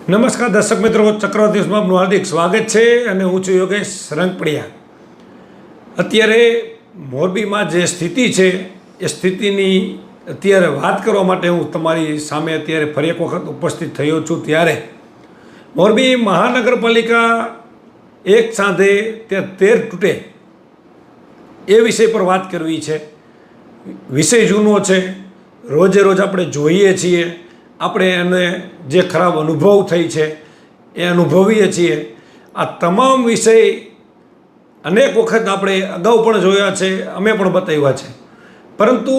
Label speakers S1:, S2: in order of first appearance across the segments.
S1: નમસ્કાર દર્શક મિત્રો, ચક્રવર્તી ન્યૂઝમાં આપનું હાર્દિક સ્વાગત છે અને હું છું યોગેશ રંગપડિયા. અત્યારે મોરબીમાં જે સ્થિતિ છે એ સ્થિતિની અત્યારે વાત કરવા માટે હું તમારી સામે અત્યારે ફરી એક વખત ઉપસ્થિત થયો છું. ત્યારે મોરબી મહાનગરપાલિકા એક સાંધે ત્યાં તેર તૂટે એ વિષય પર વાત કરવી છે. વિષય જૂનો છે, રોજે રોજ આપણે જોઈએ છીએ, આપણે એને જે ખરાબ અનુભવ થઈ છે એ અનુભવીએ છીએ. આ તમામ વિષય અનેક વખત આપણે અગાઉ પણ જોયા છે, અમે પણ બતાવ્યા છે, પરંતુ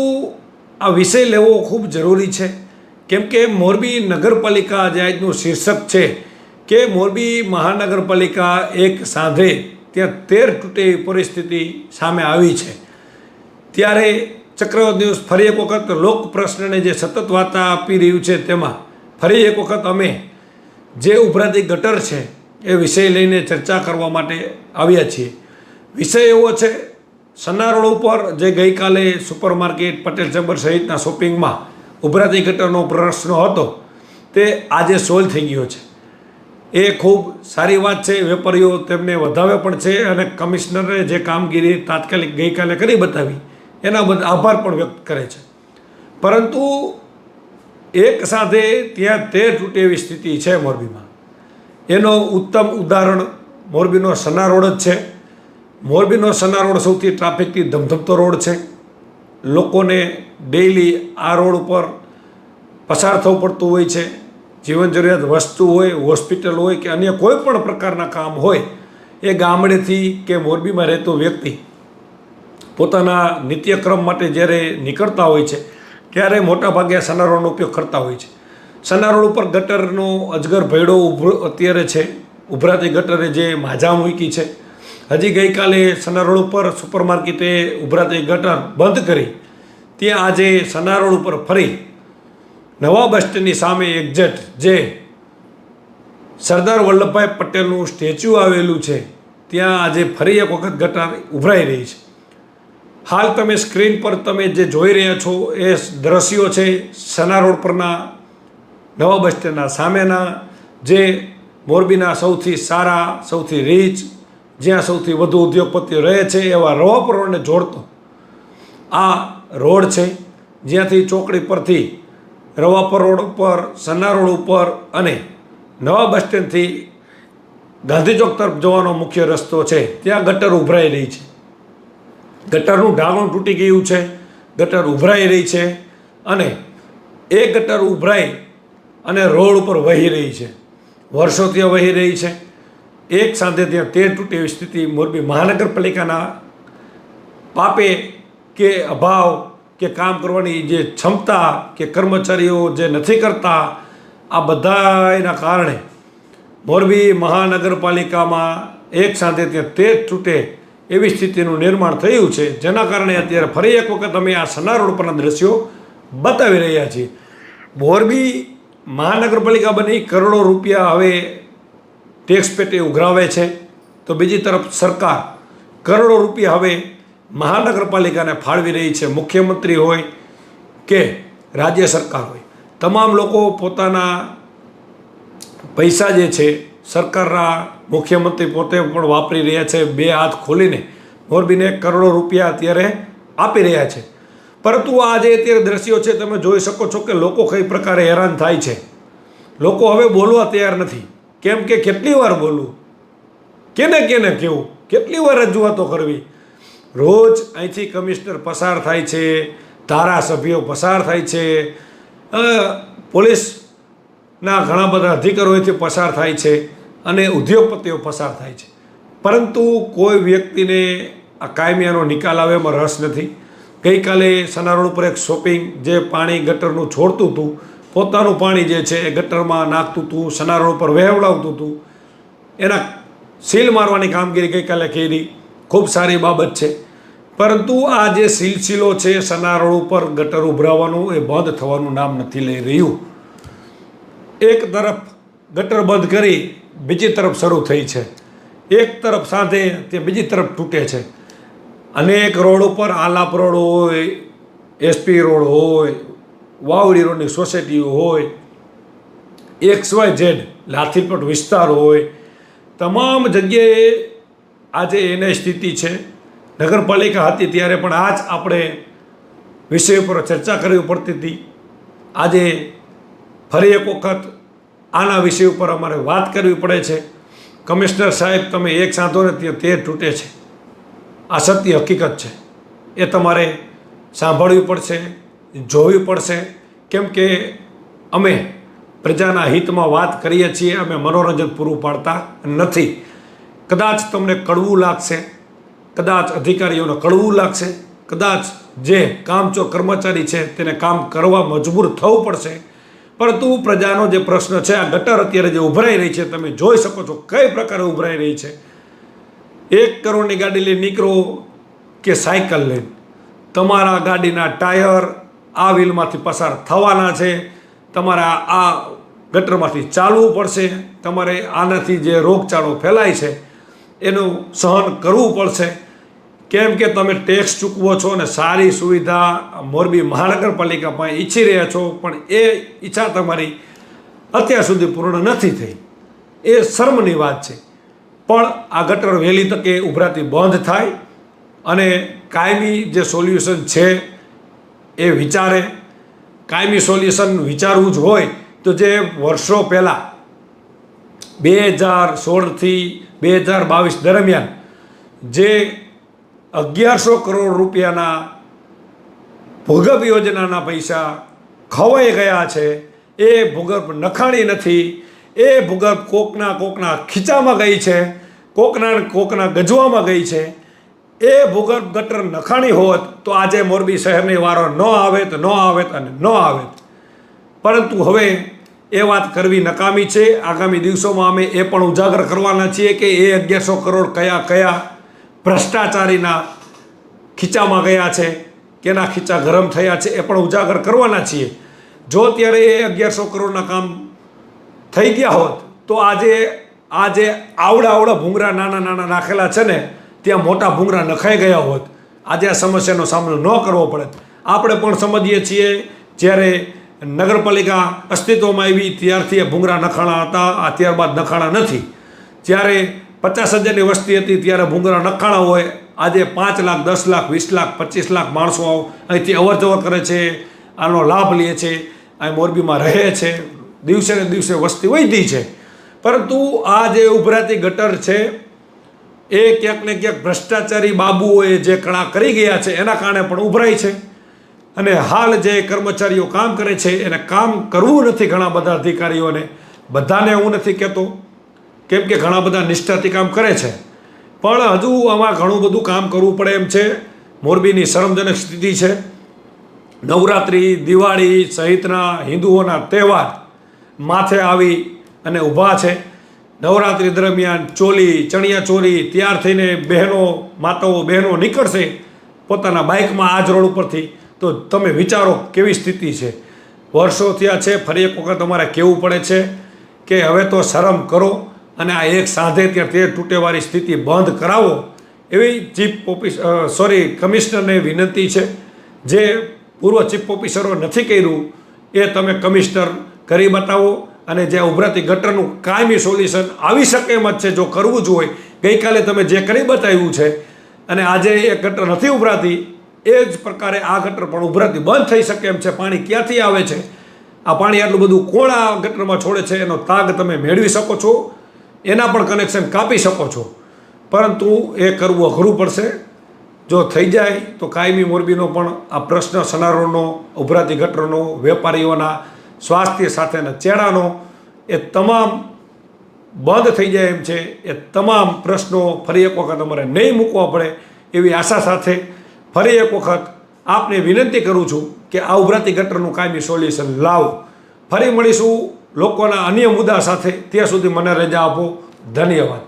S1: આ વિષય લેવો ખૂબ જરૂરી છે. કેમ કે મોરબી નગરપાલિકા જે આજનું શીર્ષક છે કે મોરબી મહાનગરપાલિકા એક સાંધે ત્યાં તેર તૂટે પરિસ્થિતિ સામે આવી છે. ત્યારે ચક્રવર્તી ન્યૂઝ ફરી એક વખત લોક પ્રશ્નને જે સતત વાર્તા આપી રહ્યું છે તેમાં ફરી એક વખત અમે જે ઉભરાતી ગટર છે એ વિષય લઈને ચર્ચા કરવા માટે આવ્યા છીએ. વિષય એવો છે, સન્ના રોડ ઉપર જે ગઈકાલે સુપરમાર્કેટ, પટેલ ચેમ્બર સહિતના શોપિંગમાં ઉભરાતી ગટરનો પ્રશ્ન હતો તે આજે સોલ્વ થઈ ગયો છે. એ ખૂબ સારી વાત છે. વેપારીઓ તેમને વધાવે પણ છે અને કમિશનરે જે કામગીરી તાત્કાલિક ગઈકાલે કરી બતાવી એના બધા આભાર પણ વ્યક્ત કરે છે. પરંતુ એક સાથે ત્યાં તેર તૂટે એવી સ્થિતિ છે મોરબીમાં. એનો ઉત્તમ ઉદાહરણ મોરબીનો સન્ના રોડ જ છે. મોરબીનો સન્ના રોડ સૌથી ટ્રાફિકથી ધમધમતો રોડ છે. લોકોને ડેઈલી આ રોડ ઉપર પસાર થવું પડતું હોય છે. જીવન જરૂરિયાત વસ્તુ હોય, હોસ્પિટલ હોય કે અન્ય કોઈ પણ પ્રકારના કામ હોય, એ ગામડેથી કે મોરબીમાં રહેતો વ્યક્તિ પોતાના નિત્યક્રમ માટે જ્યારે નીકળતા હોય છે ત્યારે મોટાભાગે સન્ના રોડનો ઉપયોગ કરતા હોય છે. સન્ના રોડ ઉપર ગટરનો અજગર ભયડો અત્યારે છે. ઉભરાતી ગટરે જે માજા મૂકી છે. હજી ગઈકાલે સન્ના રોડ ઉપર સુપરમાર્કેટે ઉભરાતી ગટર બંધ કરી ત્યાં આજે સન્ના રોડ ઉપર ફરી નવા બસ સ્ટેન્ડની સામે એક્ઝેક્ટ જે સરદાર વલ્લભભાઈ પટેલનું સ્ટેચ્યુ આવેલું છે ત્યાં આજે ફરી એક વખત ગટર ઉભરાઈ રહી છે. હાલ તમે સ્ક્રીન પર તમે જે જોઈ રહ્યા છો એ દ્રશ્યો છે સન્ના રોડ પરના નવા બસ સ્ટેન્ડના સામેના, જે મોરબીના સૌથી સારા, સૌથી રીચ, જ્યાં સૌથી વધુ ઉદ્યોગપતિઓ રહે છે એવા રવાપર રોડને જોડતો આ રોડ છે. જ્યાંથી ચોકડી પરથી રવાપર રોડ ઉપર, સન્ના રોડ ઉપર અને નવા બસ સ્ટેન્ડથી ગાંધી ચોક તરફ જવાનો મુખ્ય રસ્તો છે ત્યાં ગટર ઉભરાઈ રહી છે. ગટરનું ઢાંકણું તૂટી ગયું છે, ગટર ઉભરાઈ રહી છે અને એ ગટર ઉભરાઈ અને રોડ ઉપર વહી રહી છે. વર્ષો ત્યાં વહી રહી છે. એક સાથે ત્યાં તેર તૂટે એવી સ્થિતિ મોરબી મહાનગરપાલિકાના પાપે કે અભાવ કે કામ કરવાની જે ક્ષમતા કે કર્મચારીઓ જે નથી કરતા, આ બધાના કારણે મોરબી મહાનગરપાલિકામાં એક સાથે ત્યાં તેર તૂટે એવી સ્થિતિનું નિર્માણ થયું છે. જેના કારણે અત્યારે ફરી એક વખત અમે આ સન્ના રોડ પરના દ્રશ્યો બતાવી રહ્યા છીએ. મોરબી મહાનગરપાલિકા બની કરોડો રૂપિયા હવે ટેક્સ પેટે ઉઘરાવે છે, તો બીજી તરફ સરકાર કરોડો રૂપિયા હવે મહાનગરપાલિકાને ફાળવી રહી છે. મુખ્યમંત્રી હોય કે રાજ્ય સરકાર હોય, તમામ લોકો પોતાના પૈસા જે છે સરકારના મુખ્યમંત્રી પોતે પણ વાપરી રહ્યા છે. બે હાથ ખોલીને મોરબીને કરોડો રૂપિયા અત્યારે આપી રહ્યા છે. પરંતુ આ જે અત્યારે દ્રશ્યો છે તમે જોઈ શકો છો કે લોકો કઈ પ્રકારે હેરાન થાય છે. લોકો હવે બોલવા તૈયાર નથી. કેમ કે કેટલી વાર બોલવું, કેને કહેવું, કેટલી વાર રજૂઆતો કરવી. રોજ અહીંથી કમિશનર પસાર થાય છે, ધારાસભ્યો પસાર થાય છે, પોલીસના ઘણા બધા અધિકારીઓથી પસાર થાય છે અને ઉદ્યોગપતિઓ પસાર થાય છે. પરંતુ કોઈ વ્યક્તિને આ કાયમિયાનો નિકાલ આવે એમાં રસ નથી. ગઈકાલે સન્ના રોડ ઉપર એક શોપિંગ જે પાણી ગટરનું છોડતું હતું, પોતાનું પાણી જે છે એ ગટરમાં નાખતું હતું, સન્ના રોડ ઉપર વહેવડાવતું હતું, એના સીલ મારવાની કામગીરી ગઈકાલે કરી. ખૂબ સારી બાબત છે. પરંતુ આ જે સિલસિલો છે સન્ના રોડ ઉપર ગટર ઉભરાવાનું, એ બંધ થવાનું નામ નથી લઈ રહ્યું. એક તરફ ગટર બંધ કરી બીજી તરફ શરૂ થઈ છે. એક તરફ સાંધે તે બીજી તરફ તૂટે છે. અનેક રોડ ઉપર, આલાપ રોડ હોય, એસપી રોડ હોય, વાવડી રોડની સોસાયટીઓ હોય, XYZ લાથીપટ વિસ્તાર હોય, તમામ જગ્યાએ આજે એને સ્થિતિ છે. નગરપાલિકા હતી ત્યારે પણ આ જ આપણે વિષય ઉપર ચર્ચા કરવી પડતી હતી. આજે ફરી એક વખત આના વિષય ઉપર અમારે વાત કરવી પડે છે. કમિશનર સાહેબ, તમે એક સાંધો ને ત્યાં તેર તૂટે છે. આ સત્ય હકીકત છે. એ તમારે સાંભળવી પડશે, જોવી પડશે. કેમ કે અમે પ્રજાના હિતમાં વાત કરીએ છીએ, અમે મનોરંજન પૂરું પાડતા નથી. કદાચ તમને કડવું લાગશે, કદાચ અધિકારીઓને કડવું લાગશે, કદાચ જે કામચોર કર્મચારી છે તેને કામ કરવા મજબૂર થવું પડશે. પરંતુ પ્રજાનો જે પ્રશ્ન છે, આ ગટર અત્યારે જે ઉભરાઈ રહી છે, તમે જોઈ શકો છો કઈ પ્રકારે ઉભરાઈ રહી છે. 1 કરોડની ગાડી લઈને નીકળો કે સાયકલ લઈને, તમારા ગાડીના ટાયર આ વ્હીલમાંથી પસાર થવાના છે. તમારે આ ગટરમાંથી ચાલવું પડશે. તમારે આનાથી જે રોગચાળો ફેલાય છે એનું સહન કરવું પડશે. કેમ કે તમે ટેક્સ ચૂકવો છો અને સારી સુવિધા મોરબી મહાનગરપાલિકા પાસે ઈચ્છી રહ્યા છો, પણ એ ઈચ્છા તમારી અત્યાર સુધી પૂર્ણ નથી થઈ. એ શર્મની વાત છે. પણ આ ગટર વહેલી તકે ઉભરાતી બંધ થાય અને કાયમી જે સોલ્યુશન છે એ વિચારે. કાયમી સોલ્યુશન વિચારવું જ હોય તો જે વર્ષો પહેલાં 2016થી 2022 દરમિયાન જે 1100 કરોડ રૂપિયાના ભૂગર્ભ યોજનાના પૈસા ખવાઈ ગયા છે, એ ભૂગર્ભ નખાણી નથી. એ ભૂગર્ભ કોકના ખીચામાં ગઈ છે, કોકના ગજવામાં ગઈ છે. એ ભૂગર્ભ ગટર નખાણી હોત તો આજે મોરબી શહેરની વારો ન આવે અને ન આવે. પરંતુ હવે એ વાત કરવી નકામી છે. આગામી દિવસોમાં અમે એ પણ ઉજાગર કરવાના છીએ કે એ 1100 કરોડ કયા ભ્રષ્ટાચારીના ખીચામાં ગયા છે, કેના ખીચા ગરમ થયા છે, એ પણ ઉજાગર કરવાના છીએ. જો ત્યારે એ 1100 કરોડના કામ થઈ ગયા હોત તો આજે આવડા ભૂંગરા નાના નાખેલા છે ને, ત્યાં મોટા ભૂંગરા નખાઈ ગયા હોત. આજે આ સમસ્યાનો સામનો ન કરવો પડે. આપણે પણ સમજીએ છીએ, જ્યારે નગરપાલિકા અસ્તિત્વમાં આવી ત્યારથી એ ભૂંગરા નખાણા હતા, ત્યારબાદ નખાણા નથી. જ્યારે 50,000ની વસ્તી હતી ત્યારે ભૂંગરા નખાણા હોય. આજે 5 લાખ, 10 લાખ, 20 લાખ, 25 લાખ માણસો અહીંથી અવર જવર કરે છે, આનો લાભ લે છે, અહીં મોરબીમાં રહે છે. દિવસે ને દિવસે વસ્તી વધી છે. પરંતુ આ જે ઉભરાતી ગટર છે એ ક્યાંક ને ક્યાંક ભ્રષ્ટાચારી બાબુઓએ જે કણા કરી ગયા છે એના કારણે પણ ઉભરાય છે. અને હાલ જે કર્મચારીઓ કામ કરે છે એને કામ કરવું નથી. ઘણા બધા અધિકારીઓને, બધાને હું નથી કહેતો, કેમ કે ઘણા બધા નિષ્ઠાથી કામ કરે છે, પણ હજુ આમાં ઘણું બધું કામ કરવું પડે એમ છે. મોરબીની શરમજનક સ્થિતિ છે. નવરાત્રિ, દિવાળી સહિતના હિન્દુઓના તહેવાર માથે આવી અને ઊભા છે. નવરાત્રિ દરમિયાન ચોલી, ચણિયા ચોરી તૈયાર થઈને માતાઓ બહેનો નીકળશે પોતાના બાઇકમાં આ જ રોડ ઉપરથી, તો તમે વિચારો કેવી સ્થિતિ છે. વર્ષો થયા છે. ફરી એક વખત અમારે કહેવું પડે છે કે હવે તો શરમ કરો અને આ એક સાંધે ત્યાં તેર તૂટેવાળી સ્થિતિ બંધ કરાવો, એવી કમિશનરને વિનંતી છે. જે પૂર્વ ચીફ ઓફિસરો નથી કર્યું એ તમે કમિશનર કરી બતાવો. અને જે ઉભરાતી ગટરનું કાયમી સોલ્યુશન આવી શકે એમ જ છે. જો કરવું જ હોય, ગઈકાલે તમે જે કરી બતાવ્યું છે અને આજે એ ગટર નથી ઉભરાતી, એ જ પ્રકારે આ ગટર પણ ઉભરાતી બંધ થઈ શકે એમ છે. પાણી ક્યાંથી આવે છે, આ પાણી આટલું બધું કોણ આ ગટરમાં છોડે છે, એનો તાગ તમે મેળવી શકો છો, એના પણ કનેક્શન કાપી શકો છો. પરંતુ એ કરવું અઘરું પડશે. જો થઈ જાય તો કાયમી મોરબીનો પણ આ પ્રશ્ન સનારોનો, ઉભરાતી ગટરનો, વેપારીઓના સ્વાસ્થ્ય સાથેના ચેડાનો, એ તમામ બંધ થઈ જાય એમ છે. એ તમામ પ્રશ્નો ફરી એક વખત અમારે નહીં મૂકવા પડે એવી આશા સાથે ફરી એક વખત આપને વિનંતી કરું છું કે આ ઉભરાતી ગટરનું કાયમી સોલ્યુશન લાવો. ફરી મળીશું લોકોના અન્ય મુદ્દા સાથે. ત્યાં સુધી મને રજા આપો. ધન્યવાદ.